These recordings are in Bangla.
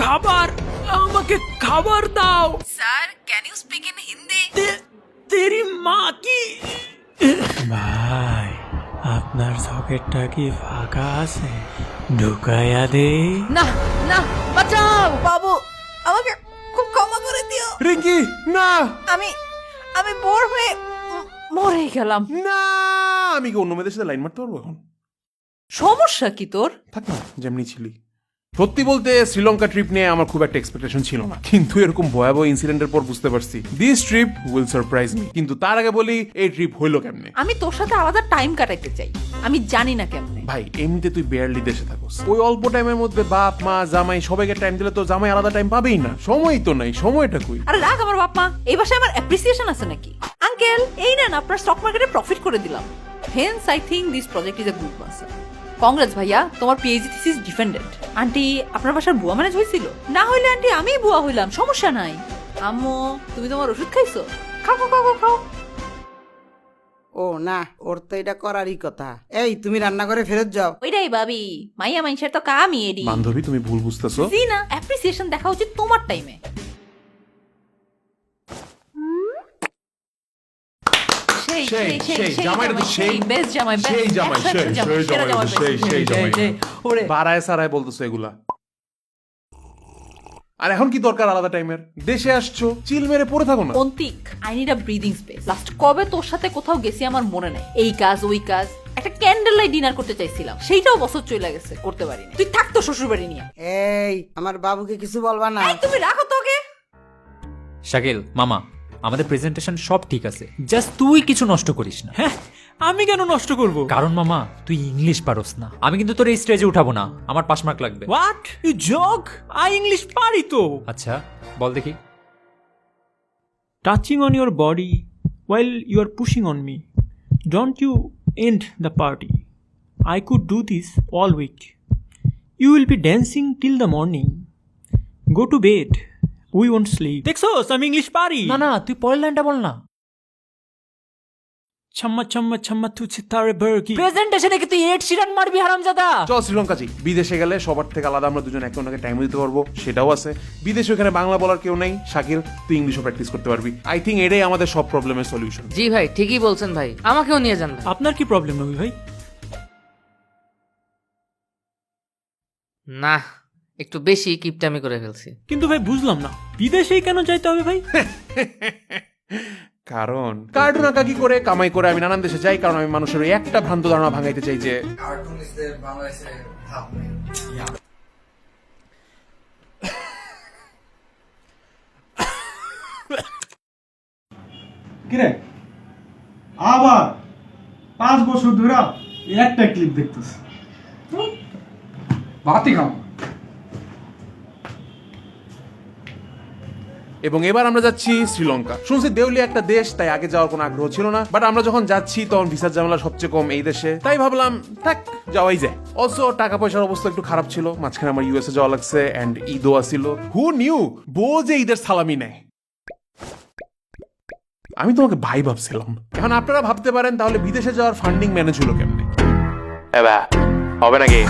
খাবার, আমাকে খাবার দাও। Sir, can you speak in Hindi? তেরি মা কি। ভাই, আপনার সকেটটা কি ফাঁকা আছে? ঢুকাইয়া দে। না না, বাঁচাও বাবু, আমাকে খুব ক্ষমা করে দিও। রিঙ্কি না আমি আমি বোর হয়ে মরে গেলাম। না, আমি কি অন্য মেয়েদের সাথে লাইন মারতে পারবো এখন? সমস্যা কি তোর? থাক না, যেমনি ছিলি। সত্যি বলতে শ্রীলঙ্কা ট্রিপ নিয়ে আমার খুব একটা এক্সপেকটেশন ছিল না, কিন্তু এরকম ভয়াবহ ইনসিডেন্টের পর বুঝতে পারছি this trip will surprise me. কিন্তু তার আগে বলি, এই ট্রিপ হইলো কেমনে? আমি তোর সাথে আলাদা টাইম কাটাইতে চাই, আমি জানি না কেমনে। ভাই, এমনিতে তুই বেয়ারলি দেশে থাকোস, ওই অল্প টাইমের মধ্যে বাপ মা জামাই সবাইকে টাইম দিলে তো জামাই আলাদা টাইম পাবেই না। সময় তো নাই, সময়টা কই? আরে রাখ আমার বাপ মা, এই বাসায় আমার অ্যাপ্রিসিয়েশন আছে নাকি? আঙ্কেল, এই নেন আপনার স্টক মার্কেটে প্রফিট করে দিলাম। Haynes I think this project is a good one. Congress ভাইয়া, তোমার পিএইচডি থিসিস ডিফেন্ডেড। আন্টি, আপনার বাসার বুয়া ম্যানেজ হয়েছিল? না হইলে আন্টি আমিই বুয়া হইলাম, সমস্যা নাই। আম্মু, তুমি তোমার ওষুধ খাইছো? খাও খাও খাও খাও। ও না, ওর তো এটা করারই কথা। এই, তুমি রান্না করে ফেরত যাও। ওইটাই ভাবি, মাইয়া মাইনসের তো কামই এডি। বান্ধবী, তুমি ভুল বুঝতেছো। জি না, অ্যাপ্রিসিয়েশন দেখা উচিত তোমার টাইমে। বারায় সারায় বলতেছো এগুলা। আর এখন কি দরকার আলাদা টাইমের? দেশে আসছো, চিল মেরে পড়ে থাকো না। Antik, I need a breathing space. Last কবে তোর সাথে কোথাও গেছি আমার মনে নাই। এই কাজ ওই কাজ, একটা ক্যান্ডেল লাইট ডিনার করতে চাইছিলাম, সেইটাও বছর চলে গেছে, করতে পারিনি। তুই থাক তো শ্বশুর বাড়ি নিয়ে। এই, আমার বাবুকে কিছু বলবা না। এই, তুমি রাখো তোকে। শাকিল মামা, আমাদের প্রেজেন্টেশন সব ঠিক আছে, জাস্ট তুই কিছু নষ্ট করিস না। হ্যাঁ, আমি কেন নষ্ট করব? কারণ মামা, তুই ইংলিশ পারোস না। আমি কিন্তু তোর এই স্টেজে উঠাবো না, আমার পাস মার্ক লাগবে। What you joke? I English পারি তো। আচ্ছা বল দেখি। Touching on your body while you are pushing on me. Don't you end the party. I could do this all week. You will be dancing till the morning. Go to bed. We won't sleep. দেখছোস আমি ইংলিশ পারি। না না, তুই পরের লাইনটা বল না। ছাম্মা ছাম্মা ছাম্মা তু সিতারে বর্গি। প্রেজেন্টেশনে কি তুই এড শিরান মারবি হারামজাদা? চল শ্রীলঙ্কা যাই। বিদেশে গেলে সবার থেকে আলাদা আমরা দুজন একে অন্যকে টাইম দিতে পারবো, সেটাও আছে। বিদেশে ওখানে বাংলা বলার কেউ নেই। শাকিল, তুই ইংলিশও প্র্যাকটিস করতে পারবি। আই থিঙ্ক এটাই আমাদের সব প্রবলেমের সলিউশন। জি ভাই, ঠিকই বলছেন ভাই, আমাকেও নিয়ে যান ভাই। আপনার কি প্রবলেম নবী ভাই? না, একটু বেশি কিপটামি করে ফেলছি। কিন্তু ভাই বুঝলাম না, বিদেশেই কেন যাইতে হবে ভাই? কারণ কার্টুন আঁকা কি করে কামাই করে আমি নানান দেশে যাই, কারণ আমি মানুষের ওই একটা ভ্রান্ত ধারণা ভাঙাইতে চাই যে কিরে আবার 5 বছর ধরে একটা ক্লিপ দেখতেছি। বাতি খাও। এবং এবার আমরা যাচ্ছি শ্রীলঙ্কা। শুনছি দেউলিয়া একটা দেশ, তাই আগে যাওয়ার কোনো আগ্রহ ছিল না, বাট আমরা যখন যাচ্ছি তখন ভিসার ঝামেলা সবচেয়ে কম এই দেশে, তাই ভাবলাম থাক, যাওয়াই যায়। অলসো টাকা পয়সার অবস্থা একটু খারাপ ছিল, মাঝখানে আমার ইউএসএ যাওয়া লাগছে এন্ড ঈদও আসিল। হু নিউ বউ যে ঈদের সালামি নেয়। আমি তোমাকে ভাই ভাবছিলাম। এখন আপনারা ভাবতে পারেন তাহলে বিদেশে যাওয়ার ফান্ডিং ম্যানেজ হলো কেমনে? হবে নাকি?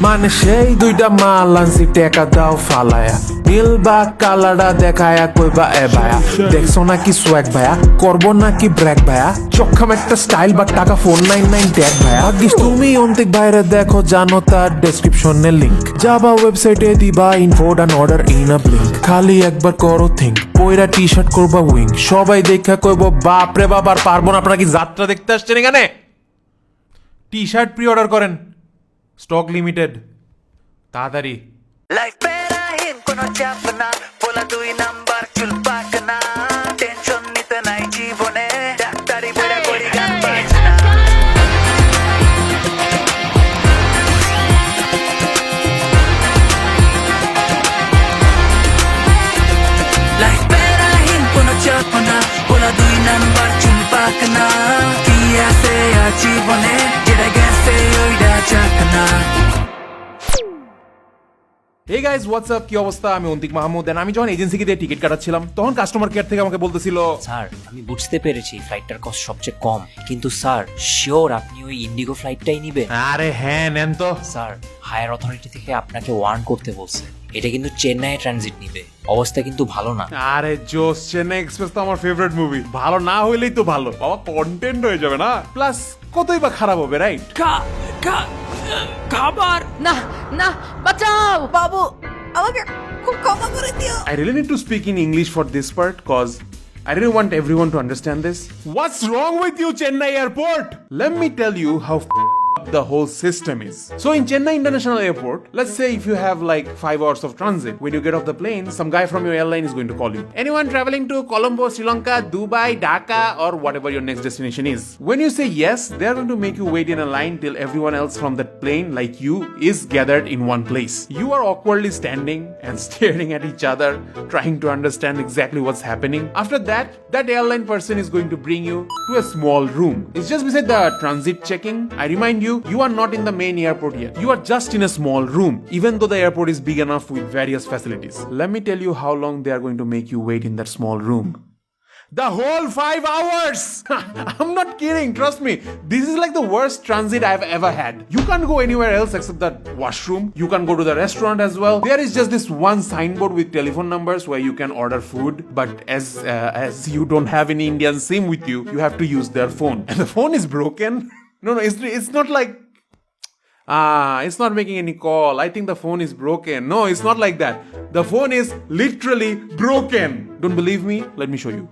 মানে সেই দুইটা মাল আনছি, টাকা দাও ফালায়া, নীল বা কালাডা দেখায়া কইবা এ ভায়া, দেখছো নাকি সোয়াগ ভায়া, করবো নাকি ব্র্যাক ভায়া, চক্ষাম একটা স্টাইল বা টাকা 499 ট্যাগ ভায়া। ভাগ্যিস তুমি অন্তিক বাইরে দেখো, জানো তার ডেসক্রিপশনে লিংক, যাবা ওয়েবসাইটে দিবা info done order in a blink. খালি একবার করো থিঙ্ক, পয়রা টি শার্ট করবা উইং, সবাই দেখা কইব বাপ রে বাপ, আর পারবো না। আপনারা কি যাত্রা দেখতে আসছেন এখানে? টি শার্ট প্রি অর্ডার করেন, স্টক লিমিটেড, তাড়াতাড়ি। লাইফ প্যারাহীন কোনো চাপ না, বলা 2 নাম্বার চুল পাক না, টেনশন নিতে নাই জীবনে, ডাক্তারি বইরা করি গান বাজনা। লাইফ প্যারাহীন কোনো চাপ না, বলা 2 নাম্বার চুল পাক না, কি আছে আর জীবনে, যেটা গেছে ওইটা চাক না। Hey guys, what's up? কি অবস্থা? আমি অন্তিক মাহমুদ। আমি যখন এজেন্সিকে দিয়ে টিকিট কাটাচ্ছিলাম তখন কাস্টমার কেয়ার থেকে আমাকে বলতেছিল, স্যার আমি বুঝতে পেরেছি ফ্লাইটটার কস্ট সবচেয়ে কম, কিন্তু স্যার শিওর আপনি ওই ইন্ডিগো ফ্লাইটটাই নিবেন? আরে হ্যাঁ নেন তো। স্যার হায়ার অথরিটি থেকে আপনাকে ওয়ার্ন করতে বলছে। এটা কিন্তু চেন্নাই ট্রানজিট নিবে, অবস্থা কিন্তু ভালো না। আরে জোস, চেন্নাই এক্সপ্রেস তো আমার ফেভারিট মুভি। ভালো না হইলেই তো ভালো বাবা, কন্টেন্ট হয়ে যাবে না, প্লাস কতই বা খারাপ হবে, রাইট? খাবার না না বাঁচাও বাবু আমাকে খুব ক্ষমা করে দিও। I really need to speak in English for this part cause I really want everyone to understand this. What's wrong with you, Chennai Airport? Let me tell you how up the whole system is. So in Chennai International Airport, let's say if you have like 5 hours of transit, when you get off the plane, some guy from your airline is going to call you. Anyone traveling to Colombo, Sri Lanka, Dubai, Dhaka, or whatever your next destination is. When you say yes, they're going to make you wait in a line till everyone else from that plane, like you, is gathered in one place. You are awkwardly standing and staring at each other, trying to understand exactly what's happening. After that, that airline person is going to bring you to a small room. It's just beside the transit checking. I remind you, you are not in the main airport yet. You are just in a small room, even though the airport is big enough with various facilities. Let me tell you how long they are going to make you wait in that small room. The whole 5 hours! I'm not kidding, trust me. This is like the worst transit I've ever had. You can't go anywhere else except the washroom. You can go to the restaurant as well. There is just this one signboard with telephone numbers where you can order food. But as you don't have any Indian SIM with you, you have to use their phone. And the phone is broken. No, it's not like it's not making any call. I think the phone is broken. No, it's not like that. The phone is literally broken. Don't believe me? Let me show you.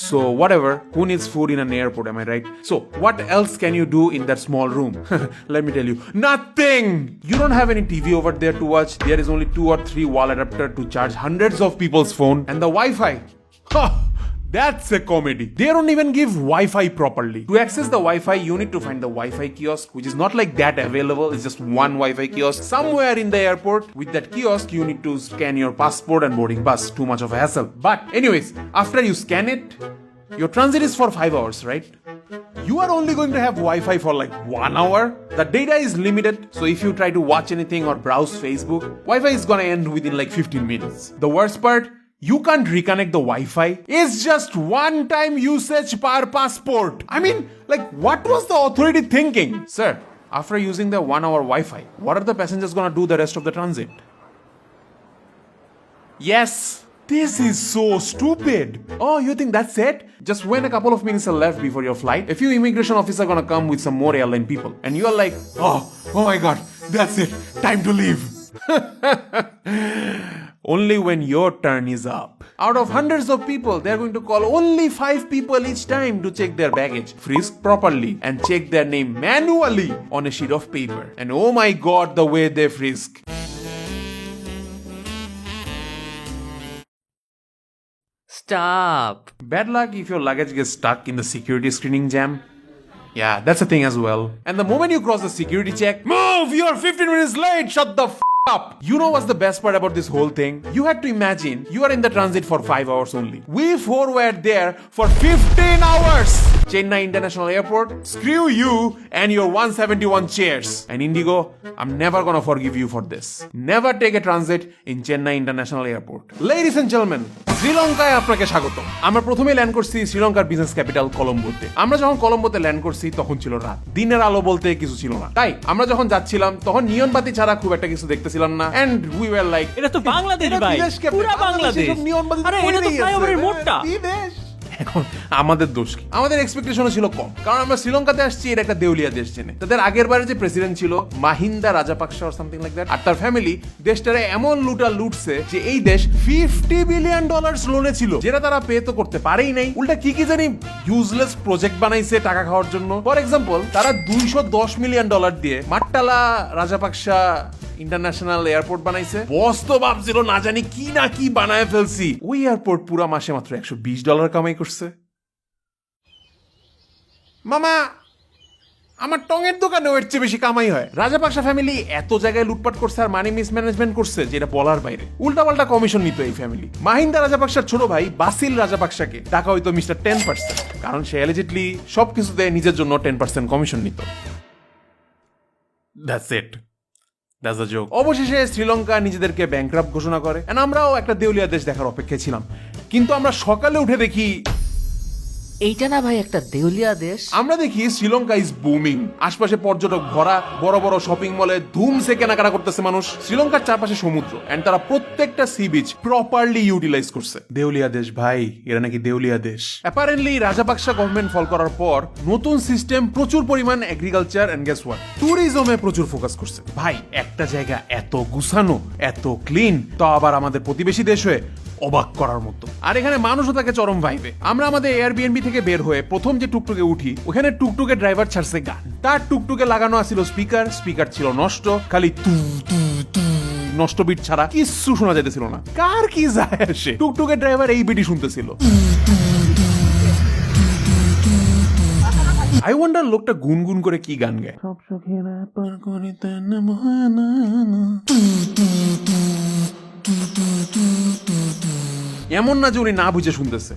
So whatever, who needs food in an airport, am I right? So what else can you do in that small room? Let me tell you, nothing! You don't have any TV over there to watch. There is only 2 or 3 wall adapter to charge hundreds of people's phone. And the Wi-Fi, that's a comedy. They don't even give Wi-Fi properly. To access the Wi-Fi, you need to find the Wi-Fi kiosk, which is not like that available. It's just one Wi-Fi kiosk somewhere in the airport. With that kiosk, you need to scan your passport and boarding pass. Too much of a hassle. But anyways, after you scan it, your transit is for 5 hours, right? You are only going to have Wi-Fi for like 1 hour. The data is limited, so if you try to watch anything or browse Facebook, Wi-Fi is gonna end within like 15 minutes. The worst part, you can't reconnect the Wi-Fi. It's just one-time usage per passport. I mean, like, what was the authority thinking? Sir, after using the 1 hour Wi-Fi, what are the passengers gonna do the rest of the transit? Yes, this is so stupid. Oh, you think that's it? Just when a couple of minutes are left before your flight, a few immigration officers are gonna come with some more airline people. And you are like, oh my god, that's it. Time to leave. Only when your turn is up. Out of hundreds of people, they are going to call only 5 people each time to check their baggage, frisk properly, and check their name manually on a sheet of paper. And oh my god, the way they frisk. Stop. Bad luck if your luggage gets stuck in the security screening jam. Yeah, that's a thing as well. And the moment you cross the security check, move! You're 15 minutes late! Shut the up! You know what's the best part about this whole thing? You had to imagine you are in the transit for 5 hours only. We 4 were there for 15 hours! Chennai International Airport, screw you and your 171 chairs. And Indigo, I'm never gonna forgive you for this. Never take a transit in Chennai International Airport. Ladies and gentlemen, শ্রীলঙ্কায় আপনাকে স্বাগত। আমরা প্রথমে ল্যান্ড করছি শ্রীলঙ্কার বিজনেস ক্যাপিটাল কলম্বোতে। আমরা যখন কলম্বোতে ল্যান্ড করছি তখন ছিল রাত, দিনের আলো বলতে কিছু ছিল না। তাই আমরা যখন যাচ্ছিলাম তখন নিয়ন বাতি ছাড়া খুব একটা কিছু দেখতেছিলাম না। এন্ড উই ওয়্যার লাইক, এটা তো বাংলাদেশ ভাই, পুরা বাংলাদেশ। আরে এটা তো ফ্লাইওভারের মোড়টা। এখন আমাদের দোষ কি? আমাদের এক্সপেকটেশনও ছিল কম, কারণ আমরা শ্রীলঙ্কাতে আসছি, এটা একটা দেউলিয়া দেশ জেনে। তাদের আগের বারে যে প্রেসিডেন্ট ছিল Mahinda Rajapaksa or something like that, আর তার ফ্যামিলি দেশটারে এমন লুটছে যে এই দেশ $50 বিলিয়ন লোনে ছিল, যেটা তারা পে তো করতে পারেই নাই। উল্টা কি জানি ইউজলেস প্রজেক্ট বানাইছে টাকা খাওয়ার জন্য। ফর এক্সাম্পল, তারা $210 মিলিয়ন দিয়ে মাট্টালা রাজাপাকসা ইন্টারন্যাশনাল এয়ারপোর্ট বানাইছে। বস তো ভাবছিল না জানি কি না কি বানায় ফেলছি। ওই এয়ারপোর্ট পুরা মাসে মাত্র $120 কামাই করছে। মামা, আমার টঙের দোকানে এর চেয়ে বেশি কামাই হয়। রাজাপাকসা ফ্যামিলি এত জায়গায় লুটপাট করছে আর মানি মিসম্যানেজমেন্ট করছে যেটা বলার বাইরে। উল্টাপাল্টা কমিশন নিত এই ফ্যামিলি। মাহিন্দা রাজাপাকসার ছোট ভাই বাসিল রাজাপাকসাকে টাকা হইতো মিস্টার 10%, কারণ সে অ্যালিজেডলি সবকিছুতে নিজের জন্য 10% কমিশন নিত। That's it. That's the joke. অবশেষে শ্রীলঙ্কা নিজেদেরকে ব্যাংক্রাপ্ট ঘোষণা করে, and আমরাও একটা দেউলিয়া দেশ দেখার অপেক্ষায় ছিলাম। কিন্তু আমরা সকালে উঠে দেখি এইটা না ভাই একটা দেউলিয়া দেশ। আমরা দেখি শ্রীলঙ্কা ইজ বুমিং, আশপাশে পর্যটক ভরা, বড় বড় শপিং মলে ধুমসে কেনাকাটা করতেছে মানুষ। শ্রীলঙ্কার চারপাশে সমুদ্র এন্ড তারা প্রত্যেকটা সি বিচ প্রপারলি ইউটিলাইজ করছে। দেউলিয়া দেশ ভাই, এরা নাকি দেউলিয়া দেশ। অ্যাপারেন্টলি রাজাপাকসা গভর্নমেন্ট ফল করার পর নতুন সিস্টেম, প্রচুর পরিমাণ এগ্রিকালচার এন্ড গেস হোয়াট, ট্যুরিজমে প্রচুর ফোকাস করছে। ভাই একটা জায়গা এত গুছানো, এত ক্লিন, তো আবার আমাদের প্রতিবেশী দেশ হয়ে অবাক করার মতো। আর এখানে মানুষও থাকে চরম ভাইবে। আমরা আমাদের এয়ারবিএনবি থেকে বের হয়ে প্রথম যে টুকটুকে উঠি, ওখানে টুকটুকে ড্রাইভার ছাড়ছে গান। তার টুকটুকে লাগানো আছিল স্পিকার, স্পিকার ছিল নষ্ট, খালি তু তু তু নষ্ট বিট ছাড়া কিচ্ছু শোনা যাইতেছিল না। কার কি যায় আসে, টুকটুকে ড্রাইভার এই বিটই শুনতেছিল। আই ওয়ান্ডার লোকটা গুনগুন করে কি গান গায়। এমন না যে উনি না বুঝে শুনতেছে,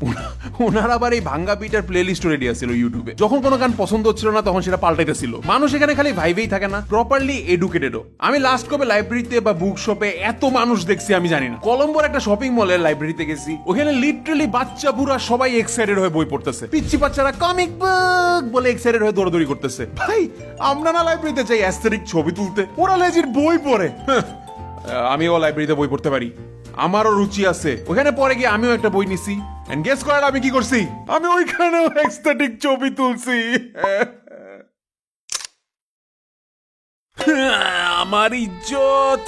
ওনার আবার এই ভাঙ্গা বিটার প্লে লিস্ট রেডি আছিল ইউটিউবে। যখন কোনো গান পছন্দ হচ্ছিল না তখন সেটা পাল্টাইতেছিল। মানুষ এখানে খালি ভাইবেই থাকে না, প্রপারলি এডুকেটেডও। আমি লাস্ট কবে লাইব্রেরিতে বা বুক শপে এত মানুষ দেখছি আমি জানি না। কলম্বোর একটা শপিং মলের লাইব্রেরিতে গেছি, ওখানে লিটারালি বাচ্চা বুড়া সবাই এক্সাইটেড হয়ে বই পড়তেছে। পিচ্চি বাচ্চারা কমিক বুক বলে এক্সাইটেড হয়ে দৌড়াদৌড়ি করতেছে। ভাই আমরা না লাইব্রেরিতে যাই অ্যাস্থেটিক ছবি তুলতে, ওরা লেজির বই পড়ে। আমিও লাইব্রেরিতে বই পড়তে পারি, আমারও রুচি আছে। ওখানে পরে গিয়ে আমিও একটা বই নিছি, এন্ড গেস করেন আমি কি করছি? আমি ওইখানেও এক্সট্যাটিক ছবি তুলছি। আমার ইজ্জত।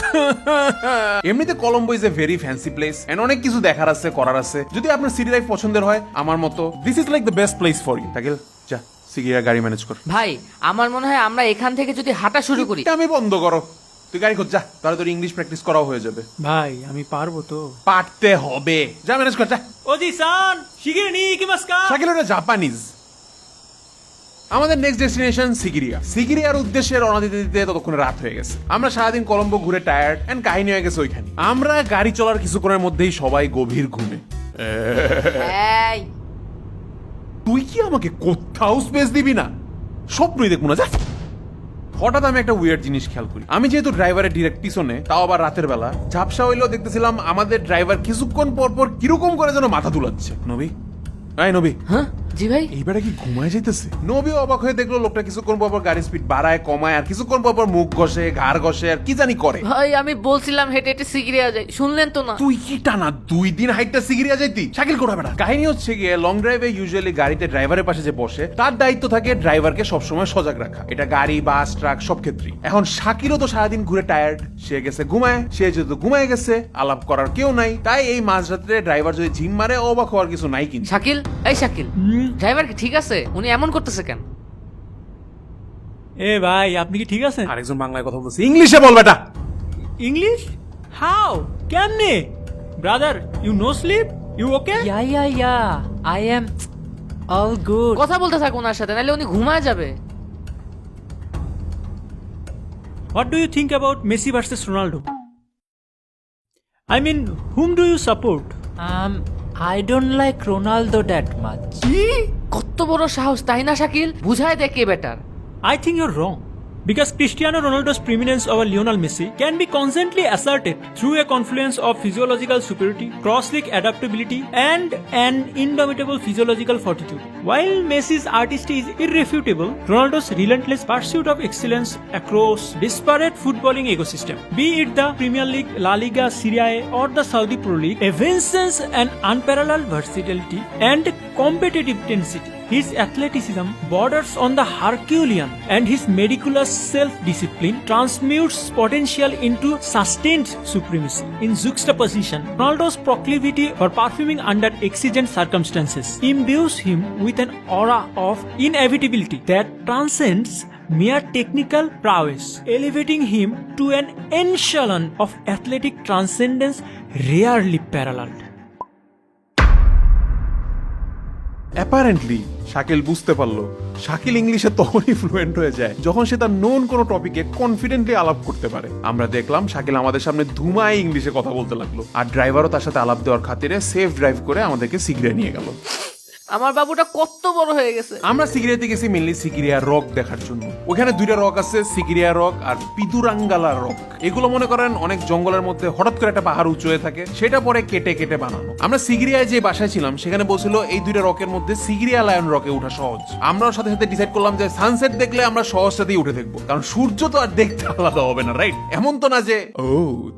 এমনিতে Colombo is a very fancy place and অনেক কিছু দেখার আছে, করার আছে। যদি আপনার সিটি লাইফ পছন্দের হয় আমার মতো, this is like the best place for you. তাকে যা সিগিয়া গাড়ি ম্যানেজ কর। ভাই আমার মনে হয় আমরা এখান থেকে যদি হাঁটা শুরু করি। আমি বন্ধ করো, তুই গাড়ি খোঁজ যা, তাহলে তোর ইংলিশ প্র্যাকটিস করাও হয়ে যাবে। ভাই আমি পারবো তো? পারতে হবে, যা ম্যানেজ কর যা। ওজি সান শিগিরি নি কিমাসকা? শাকিল ওটা জাপানিজ। আমাদের নেক্সট ডেস্টিনেশন সিগিরিয়া। সিগিরিয়ার উদ্দেশ্যে রওনা দিতে দিতে ততক্ষণে রাত হয়ে গেছে। আমরা সারাদিন কলম্বো ঘুরে টায়ার্ড এন্ড কাহিনী হয়ে গেছে ওইখানে। আমরা গাড়ি চলার কিছুক্ষণের মধ্যেই সবাই গভীর ঘুমে। এই তুই কি আমাকে কোথাও স্পেস দিবি না? স্বপ্নই দেখবো না যা। হঠাৎ আমি একটা উইয়ার্ড জিনিস খেয়াল করি। আমি যেহেতু ড্রাইভারের ডিরেক্ট পিছনে, তাও আবার রাতের বেলা, ঝাপসা হইলেও দেখতেছিলাম আমাদের ড্রাইভার কিছুক্ষণ পর পর কিরকম করে যেন মাথা তুলাচ্ছে। নবী, আয় নবী। হ্যাঁ জি ভাই। এইবারে কি ঘুমায় যাইতেছে? নবী অবাক হয়ে দেখলো লোকটা কিছুক্ষণ পর পর গাড়ির স্পিড বাড়ায় কমায়, আর কিছুক্ষণ পর পর মুখ ঘষে, ঘাড় ঘষে, আর কি জানি করে। ভাই আমি বলছিলাম হেঁটে হেঁটে সিগিরিয়া যাই, শুনলেন তো না? তুই কি টানা 2 দিন হাইটটা সিগিরিয়া যাইতি? শাকিল কোড়া বেটা। কাহিনী হচ্ছে গিয়ে লং ড্রাইভে ইউজুয়ালি গাড়িতে ড্রাইভারের পাশে যে বসে, তার দায়িত্ব থাকে ড্রাইভারকে সবসময় সজাগ রাখা। এটা গাড়ি, বাস, ট্রাক সব ক্ষেত্রেই। এখন শাকিলও তো সারাদিন ঘুরে টায়ার্ড, সে গেছে ঘুমায়। সে যেহেতু ঘুমায় গেছে, আলাপ করার কেউ নাই, তাই এই মাঝরাত্রে ড্রাইভার যদি ঝিম মারে অবাক হওয়ার কিছু নাই। কিন্তু শাকিল, এই শাকিল, ড্রাইভার কি ঠিক আছে? উনি এমন করতেছে কেন? এ ভাই আপনি কি ঠিক আছেন? আরেকজন বাংলায় কথা বলছে, ইংলিশে বল বেটা। ইংলিশ? হাউ? কেমনে? Brother you know sleep? You okay? Yeah I am all good. কথা বলতে থাক ওনার সাথে, নাহলে উনি ঘুমায় যাবে। What do you think about Messi versus Ronaldo? I mean, whom do you support? I don't like Ronaldo that much. কি? কত বড় সাহস, তাই না শাকিল? বুঝায় দে কে better. I think you're wrong. Because Cristiano Ronaldo's preeminence over Lionel Messi can be constantly asserted through a confluence of physiological superiority, cross-league adaptability, and an indomitable physiological fortitude. While Messi's artistry is irrefutable, Ronaldo's relentless pursuit of excellence across disparate footballing ecosystem, be it the Premier League, La Liga, Serie A, or the Saudi Pro League, evinces an unparalleled versatility and competitive intensity. His athleticism borders on the Herculean, and his meticulous self-discipline transmutes potential into sustained supremacy. In juxtaposition, Ronaldo's proclivity for performing under exigent circumstances imbues him with an aura of inevitability that transcends mere technical prowess, elevating him to an echelon of athletic transcendence rarely paralleled. Apparently Shakil বুঝতে পারলো শাকিল ইংলিশে তখনই ফ্লুয়েন্ট হয়ে যায় যখন সে তার নোন কোনো টপিকে কনফিডেন্টলি আলাপ করতে পারে। আমরা দেখলাম শাকিল আমাদের সামনে ধুমায় ইংলিশে কথা বলতে লাগলো, আর ড্রাইভারও তার সাথে আলাপ দেওয়ার খাতিরে সেফ ড্রাইভ করে আমাদেরকে সিগড়ে নিয়ে গেল। আমার বাবুটা কত বড় হয়ে গেছে। আমরা সিগিরিয়াতে গেছি মেনলি সিগিরিয়া রক দেখার জন্য। ওখানে দুইটা রক আছে, সিগিরিয়া রক আর পিতুরাঙ্গালা রক। এগুলো মনে করেন অনেক জঙ্গলের মধ্যে হঠাৎ করে একটা পাহাড় উঁচু হয়ে থাকে, সেটা পরে কেটে কেটে বানানো। আমরা সিগিরিয়ায় যে বাসায় ছিলাম সেখানে বলছিল এই দুইটা রকের মধ্যে সিগিরিয়া লায়ন রকে ওঠা সহজ। আমরাও সাথে সাথে ডিসাইড করলাম যে সানসেট দেখলে আমরা সহজটাতেই উঠে দেখবো, কারণ সূর্য তো আর দেখতে আলাদা হবে না, রাইট? এমন তো না যে ও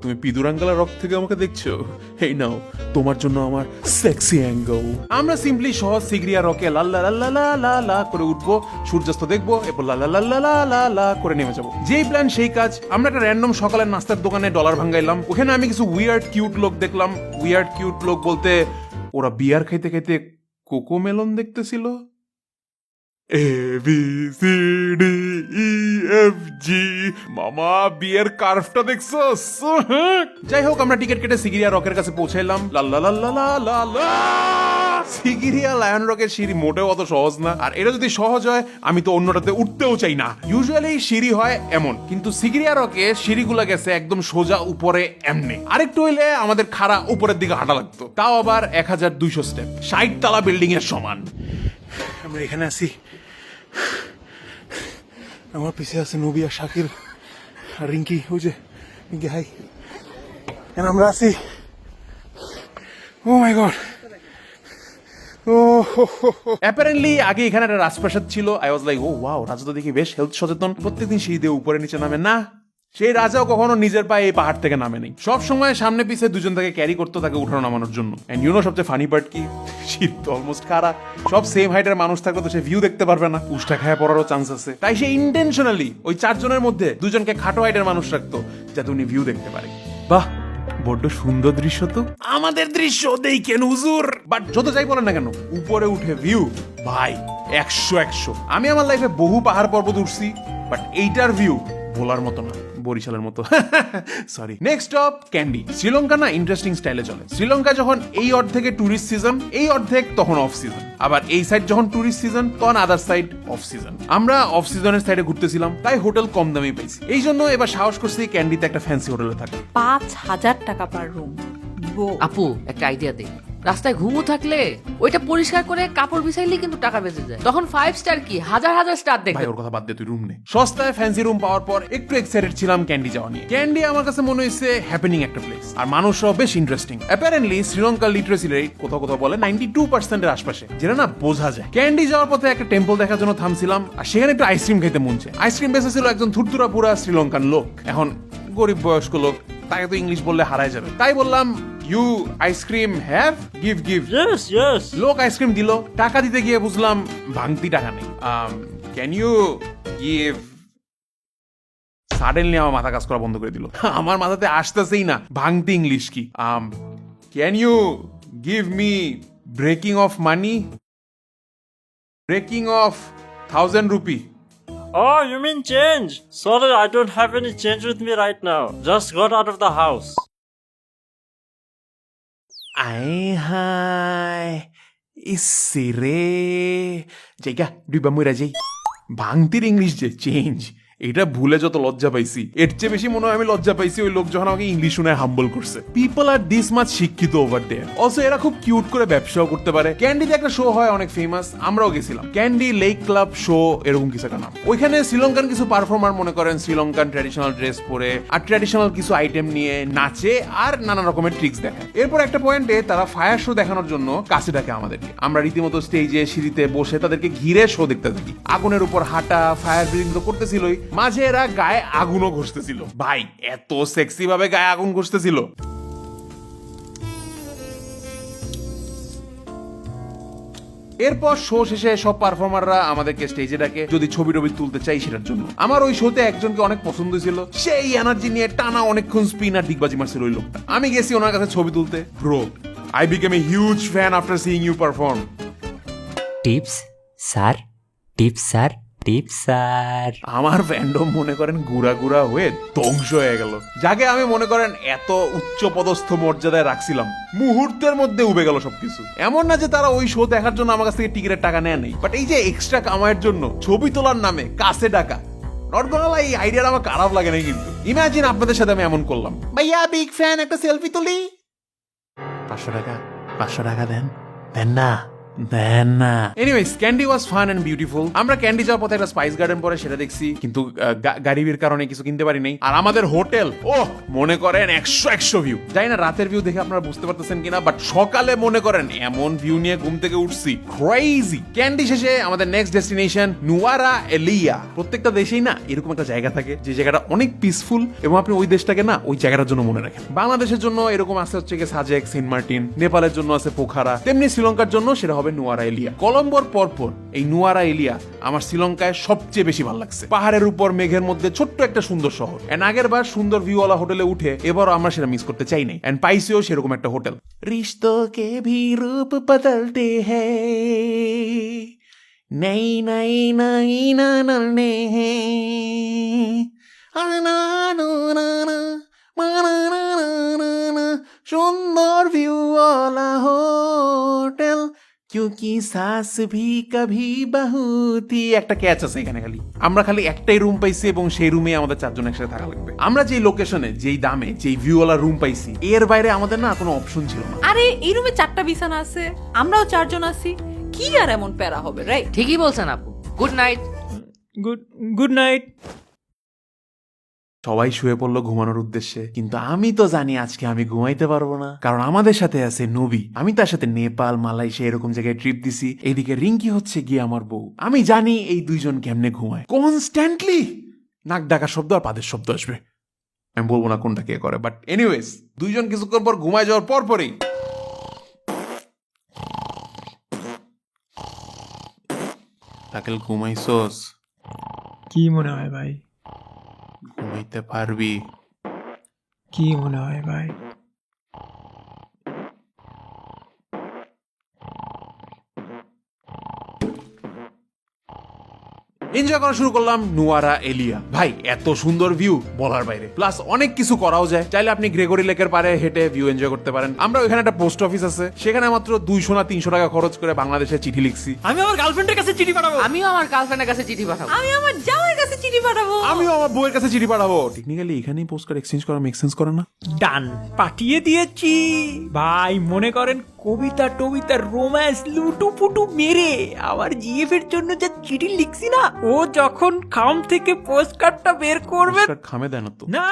তুমি পিতুরাঙ্গালা রক থেকে আমাকে দেখছো, এই নাও তোমার জন্য আমার সেক্সি অ্যাঙ্গেল। আমরা সিম্পলি সহজ সিগিরিয়া রকে লা লা লা লা লা লা করে উঠবো, সূর্যাস্ত দেখবো, এরপর লা লা লা লা লা লা লা করে নেমে যাবো। যেই প্ল্যান সেই কাজ। আমরা একটা র্যান্ডম সকালের নাস্তার দোকানে ডলার ভাঙ্গাইলাম। ওখানে আমি কিছু উইয়ার্ড কিউট লোক দেখলাম। উইয়ার্ড কিউট লোক বলতে ওরা বিয়ার খাইতে খাইতে কোকো মেলন দেখতেছিল। ABCDEFG মামা বিয়ের কার্ভটা দেখছো? যাই হোক, আমরা টিকিট কেটে সিগিরিয়া রকের কাছে পৌঁছাইলাম। লা লা লা লা লা লা। সিগিরিয়া লায়ন রকের সিঁড়ি মোটেও অত সহজ না, আর এটা যদি সহজ হয় আমি তো অন্যটাতে উঠতেও চাই না। ইউজুয়ালি সিঁড়ি হয় এমন, কিন্তু সিগিরিয়া রকে সিঁড়িগুলো গেছে একদম সোজা উপরে এমনি। আরেকটু হইলে আমাদের খাড়া উপরের দিকে হাঁটা লাগতো, তাও আবার 1200 স্টেপ, 60 তলা বিল্ডিং এর সমান। আমরা এখানে আছি, আমার পিছে আছে নবী আর শাকিল আর রিঙ্কি। ওই যে রিঙ্কি, হাই। আমরা আছি, ও মাই গড। অ্যাপারেন্টলি আগে এখানে একটা রাজপ্রাসাদ ছিল। I was like, oh wow, রাজা তো দেখি বেশ হেলথ সচেতন, প্রত্যেকদিন সিঁড়ি দিয়ে উপরে নিচে নামে না। সেই রাজাও কখনো নিজের পায়ে এই পাহাড় থেকে নামে নেই, সব সময় সামনে পিছে দুজন তাকে ক্যারি করতো তাকে উঠানো নামানোর জন্য। এন্ড ইউ নো সবচেয়ে ফানি পার্ট কি? শীত তো অলমোস্ট খারাপ, সব সেম হাইটের মানুষ থাকলে তো সে ভিউ দেখতে পারবে না, উষ্টা খায় পড়ারও চান্স আছে। তাই সে ইন্টেনশনালি ওই 4 জনের মধ্যে 2 জনকে খাটো হাইটের মানুষ রাখতো যাতে উনি ভিউ দেখতে পারে। বাহ, বড্ড সুন্দর দৃশ্য তো। আমাদের দৃশ্য দেখেন হুজুর। বাট যত যাই বলেন না কেন, উপরে উঠে ভিউ ভাই 100। আমি আমার লাইফে বহু পাহাড় পর্বত উঠছি, বাট এইটার ভিউ বলার মতো না, বরিশালের মতো। Sorry. Next stop candy. Sri Lanka না ইন্টারেস্টিং স্টাইলে চলে। শ্রীলঙ্কা যখন এই অর্ধেকে টুরিস্ট সিজন, এই অর্ধেক তখন অফ সিজন, আবার এই সাইড যখন টুরিস্ট সিজন তখন আদার সাইড অফ সিজন। আমরা অফ সিজনের সাইডে ঘুরতেছিলাম, তাই হোটেল কম দামে পাইছি। এই জন্য এবার সাহস করছি ক্যান্ডিতে একটা ফ্যান্সি হোটেলে থাকে। 5000 টাকা পার রুম। আপু একটা আইডিয়া দে, রাস্তায় ঘুমু থাকলে ওইটা পরিষ্কার করে কাপড় বিছাইলে কিন্তু টাকা বেঁচে যায়, তখন 5 স্টার কি 1000 স্টার ভাই দেখবে। ওর কথা বাদ দে, তুই রুম নে। সস্তায় ফ্যান্সি রুম পাওয়ার পর একটু এক্সাইটেড ছিলাম ক্যান্ডি যাওয়া নিয়ে। ক্যান্ডি আমার কাছে মনে হয়েছে হ্যাপেনিং একটা প্লেস, আর মানুষরাও বেশ ইন্টারেস্টিং। অ্যাপারেন্টলি শ্রীলঙ্কার লিটারেসি রেট কোথাও কোথাও বলে 92% এর আশপাশে, যেটা না বোঝা যায়। ক্যান্ডি যাওয়ার পথে একটা টেম্পল দেখার জন্য থামছিলাম, আর সেখানে একটু আইসক্রিম খেতে মন চায়। আইসক্রিম বেঁচে ছিল একজন থুরথুরা পুরা শ্রীলঙ্কান লোক। এখন গরিব বয়স্ক লোক, তাকে তো ইংলিশ বললে হারায় যাবে, তাই বললাম you ice cream have, give give. Yes. লোক আইসক্রিম দিল, টাকা দিতে গিয়ে বুঝলাম ভাঙতি টাকা নেই। Can you give? সাডেনলি আমার মাথা কাজ করা বন্ধ করে দিল। আমার মাথাতে আসতেছেই না ভাঙতি ইংলিশ কি। Can you give me breaking of money, breaking of 1000 rupee. Oh, you mean change? Sorry, I don't have any change with me right now. Just got out of the house. আয় হায় ইসে রে, জায়গা দুইবা মইরা যাই। ভাঙতির ইংলিশ যে চেঞ্জ, এটা ভুলে যত লজ্জা পাইছি, এর চেয়ে বেশি মনে হয় আমি লজ্জা পাইছি ওই লোক যখন আমাকে ইংলিশ শুনে হাম্বল করছে। পিপল আর দিস মাচ শিক্ষিত ওভার দেয়ার। অলসো এরা খুব কিউট করে ব্যবসাও করতে পারে। ক্যান্ডিতে একটা শো হয় অনেক ফেমাস, আমরাও গেছিলাম। ক্যান্ডি লেক ক্লাব শো এরকম কিছু একটা নাম। ওইখানে শ্রীলঙ্কান কিছু পারফর্মার মনে করেন শ্রীলঙ্কান ট্র্যাডিশনাল ড্রেস পরে আর ট্র্যাডিশনাল কিছু আইটেম নিয়ে নাচে আর নানা রকমের ট্রিক্স দেখায়। এরপর একটা পয়েন্টে তারা ফায়ার শো দেখানোর জন্য কাছে ডাকে আমাদেরকে। আমরা রীতিমতো স্টেজে সিঁড়িতে বসে তাদেরকে ঘিরে শো দেখতে থাকি। আগুনের উপর হাঁটা, ফায়ার ব্রিদিং তো করতেছিলই, মাঝে এরা গায়ে আগুনও ঘষতেছিল। ভাই এত সেক্সি ভাবে গায়ে আগুন ঘষতেছিল। এরপর শো শেষে সব পারফর্মাররা আমাদেরকে স্টেজে ডাকে যদি ছবি টবি তুলতে চাই সেটার জন্য। আমার ওই শোতে একজনকে অনেক পছন্দ ছিল, সেই এনার্জি নিয়ে টানা অনেকক্ষণ স্পিন আর ডিগবাজি মারছিল ওই লোকটা। আমি গেছি ওনার কাছে ছবি তুলতে। Bro, I became a huge fan after seeing you perform. Tips sir, tips sir, tips sir. আমার ফ্যান্ডম মনে করেন গুড়া গুড়া হয়ে ধ্বংস হয়ে গেল। যাকে আমি মনে করেন এত উচ্চ পদস্থ মর্যাদায় রাখছিলাম, মুহূর্তের মধ্যে উবে গেল সবকিছু। এমন না যে তারা ওই শো দেখার জন্য আমার কাছ থেকে টিকিটের টাকা নেয় নেই, বাট এই যে এক্সট্রা কামাইয়ের জন্য ছবি তোলার নামে কাছে ডাকা, নট গনা লাই, এই আইডিয়াটা আমার খারাপ লাগে না। কিন্তু ইমাজিন আপনাদের সাথে আমি এমন করলাম, ভাইয়া বিগ ফ্যান, একটা সেলফি তুলি, 500 টাকা, 500 টাকা দেন। দেন না, না anyways Kandy was fun and beautiful. আমরা ক্যান্ডি যাওয়ার পথে একটা স্পাইস গার্ডেন পরে সেটা দেখছি, কিন্তু গাড়ির কারণে কিছু কিনতে পারি নাই। আর আমাদের হোটেল মনে করেন 100 ভিউ। জানি না রাতের ভিউ দেখে আপনারা বুঝতে পারতেছেন কিনা, বাট সকালে মনে করেন এমন ভিউ নিয়ে ঘুম থেকে উঠছি, ক্রেজি। ক্যান্ডি শেষে আমাদের নেক্সট ডেস্টিনেশন নুয়ারা এলিয়া। প্রত্যেকটা দেশেই না এরকম একটা জায়গা থাকে যে জায়গাটা অনেক পিসফুল এবং আপনি ওই দেশটাকে না ওই জায়গাটার জন্য মনে রাখেন। বাংলাদেশের জন্য এরকম আছে হচ্ছে সাজেক, সেন্ট মার্টিন, নেপালের জন্য আছে পোখারা, তেমনি শ্রীলঙ্কার জন্য সেটা হবে নুয়ারা এলিয়া। কলম্বোর পরপর এই নুয়ারা এলিয়া আমার শ্রীলঙ্কায় সবচেয়ে বেশি ভালো লাগছে। পাহাড়ের উপর মেঘের মধ্যে ছোট্ট একটা সুন্দর শহর। এন্ড আগের বার সুন্দর ভিউওয়ালা হোটেলে উঠে এবারও আমরা সেটা মিস করতে চাই নাই। এন্ড পাইছিও সেরকম একটা হোটেল। রিশতো কে ভি রূপ বদলতে হ্যায়, নাই নাই নাই না না নে সুন্দর ভিউওয়ালা হোটেল क्योंकि सास भी कभी बहू थी। একটা ক্যাচ আছে এখানে, খালি আমরা খালি একটাই রুম পাইছি এবং সেই রুমে আমাদের 4 জন একসাথে থাকা লাগবে। আমরা যেই লোকেশনে, যেই দামে, যেই ভিউওয়ালা রুম পাইছি, এর বাইরে আমাদের না কোনো অপশন ছিল না। আরে এই রুমে 4টা বিছানা আছে, আমরাও 4 জন আছি, কি আর এমন প্যারা হবে, রাইট? ঠিকই বলছেন আপু। Good night. Good night. সবাই শুয়ে পড়লো ঘুমানোর উদ্দেশ্যে, কিন্তু আমি তো জানি আজকে আমি ঘুমাইতে পারবো না, কারণ আমাদের সাথে আছে নবী। আমি তার সাথে নেপাল, মালয়েশিয়া এরকম জায়গায় ট্রিপ দিছি। এইদিকে রিঙ্কি হচ্ছে গিয়ে আমার বউ। আমি জানি এই দুইজন কেমনে ঘুমায়, কনস্ট্যান্টলি নাক ডাকার শব্দ আর পাদের শব্দ আসবে। আমি বলবো না কোনটা কে করে, বাট এনিওয়েজ দুইজন কিছুক্ষণ পর ঘুমায় যাওয়ার পরই তাকে ঘুমাইছস? কি মনে হয় ভাই? ঘুমাইতে পারবি? কি মনে হয় ভাই? এনজয় করা শুরু করলাম নুয়ারা এলিয়া। ভাই এত সুন্দর ভিউ বলার বাইরে, প্লাস অনেক কিছু করাও যায়। চাইলে আপনি গ্রেগরি লেকের পারে হেঁটে ভিউ এনজয় করতে পারেন। আমরা ওইখানে একটা পোস্ট অফিস আছে, সেখানে মাত্র 200 না 300 টাকা খরচ করে বাংলাদেশে চিঠি লিখছি। আমি আমার গার্লফ্রেন্ডের কাছে চিঠি পাঠাবো। আমিও আমার গার্লফ্রেন্ডের কাছে চিঠি পাঠাবো। আমি আমার জামাইয়ের কাছে চিঠি পাঠাবো। আমিও আমার বউয়ের কাছে চিঠি পাঠাবো। টেকনিক্যালি এখানেই পোস্ট কার্ড এক্সচেঞ্জ করা মেক সেন্স করে না? ডান, পাঠিয়ে দিয়েছি ভাই। মনে করেন কবিতা টবিতা রোম্যান্স লুটু পুটু মেরে আমার জিএফ এর জন্য যে চিঠি লিখছি না, ও যখন খাম থেকে পোস্ট কার্ডটা বের করবে, পোস্ট কার্ড খামে দেয় না তো? না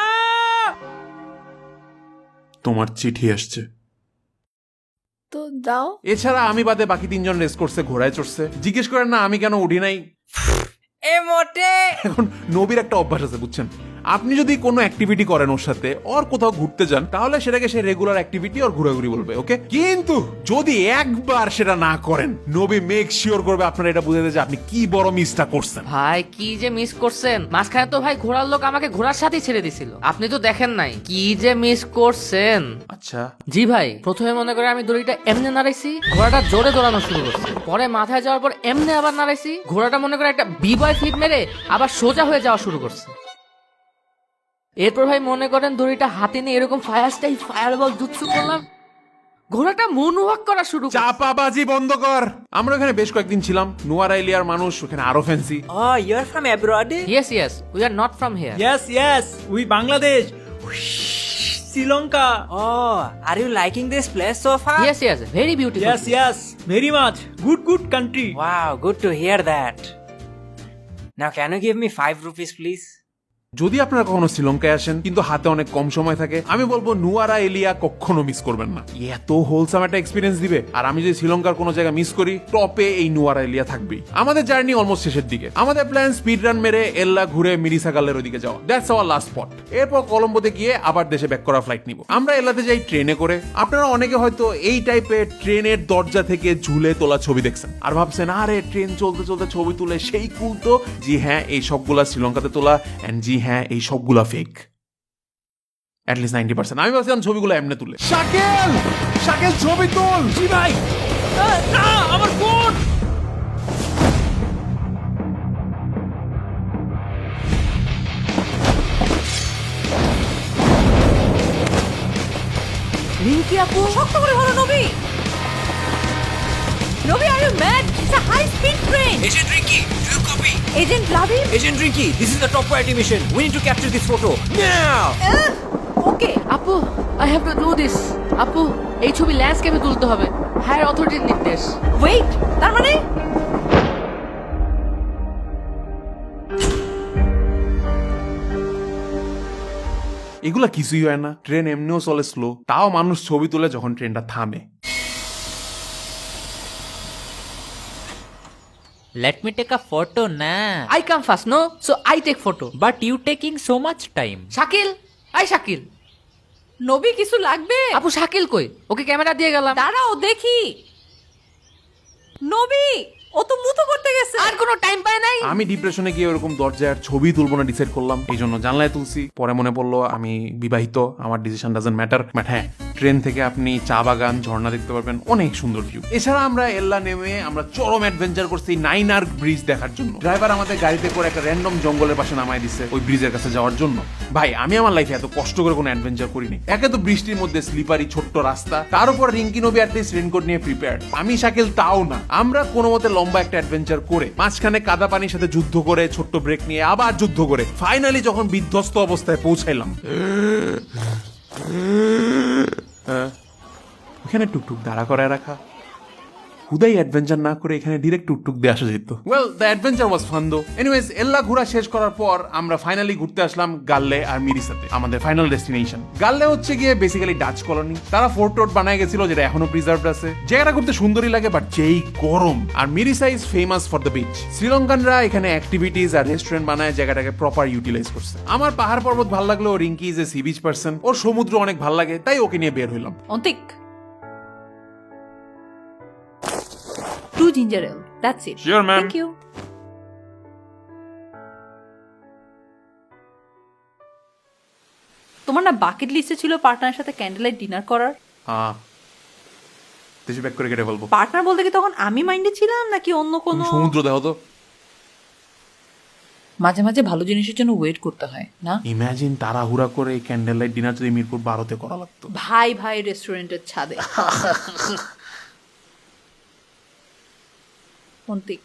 তোমার চিঠি আসছে। তো দাও। এছাড়া আমি বাদে বাকি 3 জন রেস করছে, ঘোড়ায় চড়ছে। জিজ্ঞেস করেন না আমি কেন উঠি নাই। এ মোটে এখন নবীর একটা অভ্যাস আছে বুঝছেন, আপনি যদি কোনো অ্যাক্টিভিটি করেন ওর সাথে, ওর কোথাও ঘুরতে যান, তাহলে সেটাকে সে রেগুলার অ্যাক্টিভিটি আর ঘোরাঘুরি বলবে, ওকে? কিন্তু যদি একবার সেটা না করেন, নবী মেক শিওর করবে আপনারা এটা বুঝাতে যে আপনি কি বড় মিসটা করছেন। ভাই কি যে মিস করছেন, মাঝখানে তো ভাই ঘোড়ার লোক আমাকে ঘোড়ার সাথেই ছেড়ে দিছিল, আপনি তো দেখেন নাই কি যে মিস করছেন। আচ্ছা জি ভাই, প্রথমে মনে করে আমি দড়িটা এমনে নাড়াইছি, ঘোড়াটা জোরে দৌড়ানো শুরু করছে। পরে মাথায় যাওয়ার পর এমনে আবার নাড়াইছি, ঘোড়াটা মনে করে একটা বিবয় ফিট মেরে আবার সোজা হয়ে যাওয়া শুরু করছে। এরপর ভাই মনে করেন দড়িটা হাতে নিয়ে এরকম ফায়ারবল জুৎসু করলাম, ঘোড়াটা মুনওয়াক করা শুরু করছে। চাপাবাজি বন্ধ কর। আমরা ওখানে বেশ কয়েকদিন ছিলাম। নুয়ারা এলিয়ার মানুষ ওখানে আরো fancy. Oh, you're from abroad? Yes, we are not from here. Yes, we Bangladesh. Sri Lanka. Oh, are you liking this place so far? Yes, very beautiful. Yes, very much. Good country. Wow, good to hear that. Now can you give me 5 rupees please? যদি আপনারা কখনো শ্রীলঙ্কায় আসেন কিন্তু হাতে অনেক কম সময় থাকে, আমি বলবো নুয়ারা এলিয়া কখনো মিস করবেন না। এত হোলসাম একটা এক্সপিরিয়েন্স দিবে। আর আমি যদি শ্রীলঙ্কার কোনো জায়গা মিস করি, টপে এই নুয়ারা এলিয়া থাকবেই। আমাদের জার্নি অলমোস্ট শেষের দিকে। আমাদের প্ল্যান স্পিড রান মেরে এল্লা ঘুরে মিরিসাগালের ওদিকে যাওয়া। That's our last spot. এরপর কলম্বোতে গিয়ে আবার দেশে ব্যাক করা ফ্লাইট নিব। আমরা এল্লাতে যাই ট্রেনে করে। আপনারা অনেকে হয়তো এই টাইপের ট্রেনের দরজা থেকে ঝুলে তোলা ছবি দেখছেন আর ভাবছেন আরে ট্রেন চলতে চলতে ছবি তুলে সেই কুল তো। জি হ্যাঁ, এই সবগুলা শ্রীলঙ্কাতে তোলা, এন্ড জি হ্যাঁ এই সবগুলা ফেক, অ্যাটলিস্ট 90%। আমি ভাবছিলাম ছবিগুলো এমনি তুলে। শাকিল ছবি তুল। জি ভাই। না, আমার ফোন। রিঙ্কি আপু শক্ত করে ধরো। নবী, are you mad? It's a high speed train. Agent Rinky, do you copy? Agent Labib? Agent Rinky, this is the top priority mission. We need to capture this photo now. Okay. আপু, I have to do this. আপু, এই ছবি ল্যান্ডস্কেপে তুলতে হবে। হায়ার অথরিটির নির্দেশ। ওয়েট, তার মানে এগুলা কিছুই হয় না, ট্রেন এমনিও চলে স্লো, তাও মানুষ ছবি তোলে যখন ট্রেনটা থামে। Let me take a photo na. I come first, no? So I take photo. But you taking so much time. Shakil, I Shakil. নবী কিছু লাগবে? আপু শাকিল কই? ওকে ক্যামেরা দিয়ে গেলাম। দাঁড়াও দেখি। নবী, ও তো মুতো করতে গেছে। আর কোনো টাইম পায় নাই। আমি ডিপ্রেশনে গিয়ে ওরকম দরজায় আর ছবি তুলবো না ডিসাইড করলাম, এই জন্য জানলায় তুলছি। পরে মনে পড়লো আমি বিবাহিত, আমার ডিসিশন ডাজন্ট ম্যাটার। বাট হ্যাঁ, ট্রেন থেকে আপনি চা বাগান, ঝর্ণা দেখতে পারবেন, অনেক সুন্দর ভিউ। এছাড়া আমরা এল্লা নেমে আমরা চরম অ্যাডভেঞ্চার করছি 9 আর্ক ব্রিজ দেখার জন্য। ড্রাইভার আমাদের গাড়িতে করে একটা র্যান্ডম জঙ্গলের পাশে নামায় দিছে ওই ব্রিজের কাছে যাওয়ার জন্য। ভাই, আমি আমার লাইফে এত কষ্ট করে কোনো অ্যাডভেঞ্চার করিনি। একে তো বৃষ্টির মধ্যে স্লিপারি ছোট্ট রাস্তা, তার উপর রিঙ্কি নবী অ্যাটলিস্ট রেনকোট নিয়ে প্রিপেয়ার্ড। আমি শাকিল তাও না। আমরা কোনো মতে লম্বা একটা অ্যাডভেঞ্চার করে মাঝখানে কাদা পানির সাথে যুদ্ধ করে, ছোট্ট ব্রেক নিয়ে আবার যুদ্ধ করে ফাইনালি যখন বিধ্বস্ত অবস্থায় পৌঁছাইলাম, এখানে টুকটুক দাঁড়া করায় রাখা, হুদাই অ্যাডভেঞ্চার না করে এখানে ডিরেক্ট টুকটুক দিয়ে আসা যেত। Well, the adventure was fun দো। এনিওয়েজ, এল্লা ঘোরা শেষ করার পর আমরা ফাইনালি ঘুরতে আসলাম গাল্লে আর মিরিসাতে, আমাদের ফাইনাল ডেস্টিনেশন। গাল্লে হচ্ছে গিয়ে বেসিক্যালি ডাচ কলোনি। তারা ফোর্ট টোট বানায় গেছিল, যেটা এখনো প্রিজার্ভড আছে। জায়গাটা ঘুরতে সুন্দরই লাগে, বাট যেই গরম। আর Mirissa is famous for the beach. শ্রীলঙ্কানরা এখানে অ্যাক্টিভিটিজ আর রেস্টুরেন্ট বানায় জায়গাটাকে প্রপার ইউটিলাইজ করছে। আমার পাহাড় পর্বত ভালো লাগলো, Rinki is a sea beach person, ওর সমুদ্র অনেক ভালো লাগে, তাই ওকে নিয়ে বের হইলাম। Antik, 2 ginger ale. That's it. Sure, ma'am. Thank you. তোমার না বাকেট লিস্টে ছিল পার্টনারের সাথে ক্যান্ডেল লাইট ডিনার করার? হ্যাঁ, দেশে ব্যাক করে কেটে বলবো। পার্টনার বলতে কি তখন আমি মাইন্ডে ছিলাম নাকি অন্য কোনো? সমুদ্র দেখো তো। মাঝে মাঝে ভালো জিনিসের জন্য ওয়েট করতে হয় না? ইমাজিন তাড়াহুড়া করে এই ক্যান্ডেল লাইট ডিনার যদি মিরপুর 12-তে করা লাগতো। ভাই ভাই রেস্টুরেন্টের ছাদে। অন্তিক,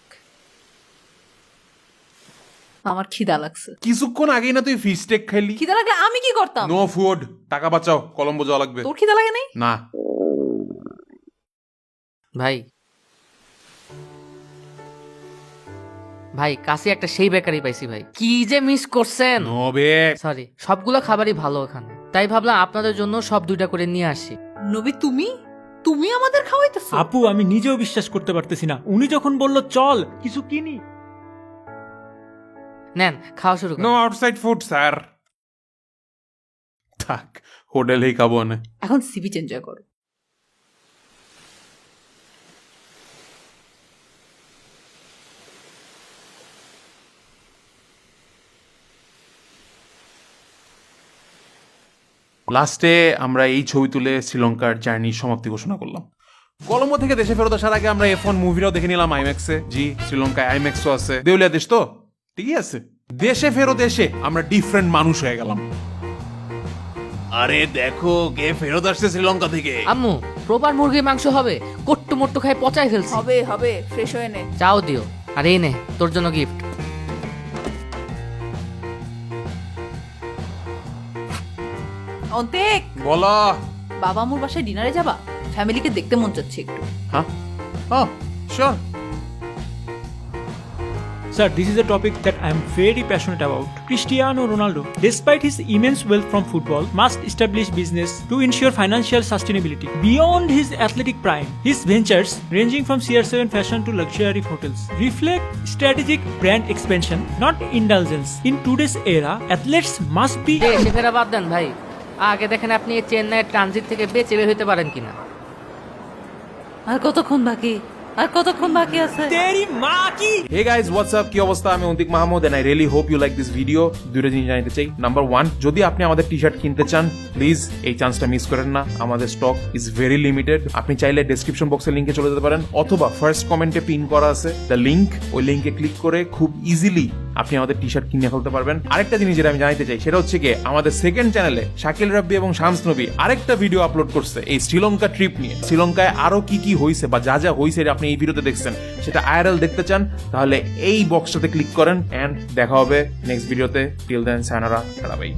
আমার খিদা লাগছে। কিছুক্ষণ আগেই না তুই ফিশ স্টেক খাইলি। খিদা লাগলে আমি কি করতাম? নো ফুড, টাকা বাঁচাও, কলম্বো যাওয়া লাগবে। তোর খিদা লাগে নাই? না ভাই, ভাই কাছে একটা সেই বেকারি পাইছি ভাই, কি যে মিস করছেন। নো বে। সরি, সবগুলো খাবারই ভালো ওখানে, তাই ভাবলাম আপনাদের জন্য সব 2টা করে নিয়ে আসি। নবী, তুমি আমাদের খাওয়াইতেছো? আপু, আমি নিজেও বিশ্বাস করতে পারতেছি না। উনি যখন বলল চল কিছু কিনি। নেন, খাওয়া শুরু নো করুন। Outside food sir. থাক, হোটেলেই খাবো না। এখন সি বিচ এনজয় করো। লাস্টে আমরা এই ছবি তুলে শ্রীলঙ্কার জার্নির সমাপ্তি ঘোষণা করলাম। কলম্বো থেকে দেশে ফেরত আসার আগে আমরা F1 মুভিটাও দেখে নিলাম আইম্যাক্সে। জি, শ্রীলঙ্কায় আইম্যাক্সও আছে। দেউলিয়া দেশ তো, ঠিকই আছে। দেশে ফেরত এসে আমরা ডিফারেন্ট মানুষ হয়ে গেলাম। আরে দেখো কে ফেরত আসছে শ্রীলঙ্কা থেকে। আম্মু, প্রপার মুরগির মাংস হবে, কট্টু মট্টু খাই পচাই ফেলছি। হবে ফ্রেশ হয়ে নে। চাও দিও। আর এই নে তোর জন্য গিফট। অন্তিক, বলো। বাবা মুর বাসায় ডিনারে যাবা? ফ্যামিলিকে দেখতে মন চাচ্ছে একটু। হ্যাঁ, oh, sure. Sir, this is a topic that I am very passionate about. Cristiano Ronaldo, despite his immense wealth from football, must establish business to ensure financial sustainability. Beyond his athletic prime, his ventures, ranging from CR7 fashion to luxury hotels, reflect strategic brand expansion, not indulgence. In today's era, athletes must be... দেশে ফেরা বাদ দেন ভাই, আগে দেখেন আপনি এই চেন্নাইয়ের ট্রানজিট থেকে বেঁচে বের হতে পারেন কিনা। আর কতক্ষণ বাকি আছে? तेरी माँ की! Hey guys, what's up? কি অবস্থা? আমি Antik Mahmud and I really hope you like this video. দুটো জিনিস জানাতে চাই। নাম্বার 1, যদি আপনি আমাদের টি-শার্ট কিনতে চান, প্লিজ এই চান্সটা মিস করেন না। আমাদের স্টক ইজ ভেরি লিমিটেড। আপনি চাইলে ডেসক্রিপশন বক্সের লিংকে চলে যেতে পারেন, অথবা ফার্স্ট কমেন্টে পিন করা আছে দ্য লিংক, ওই লিংকে ক্লিক করে খুব ইজিলি আপনি আমাদের টি-শার্ট কিনে ফেলতে পারবেন। আরেকটা জিনিস যেটা আমি জানাতে চাই সেটা হচ্ছে কি, আমাদের সেকেন্ড চ্যানেলে শাকিল রাব্বি এবং শামস নবী আরেকটা ভিডিও আপলোড করছে এই শ্রীলঙ্কা ট্রিপ নিয়ে। শ্রীলঙ্কায় আরো কি হয়েছে বা যা হয়েছে আপনি এই ভিডিওতে দেখছেন, সেটা IRL দেখতে চান তাহলে এই বক্সটাতে ক্লিক করেন। এন্ড দেখা হবে নেক্সট ভিডিওতে। টিল দেন, সায়নারা, টাটা বাই।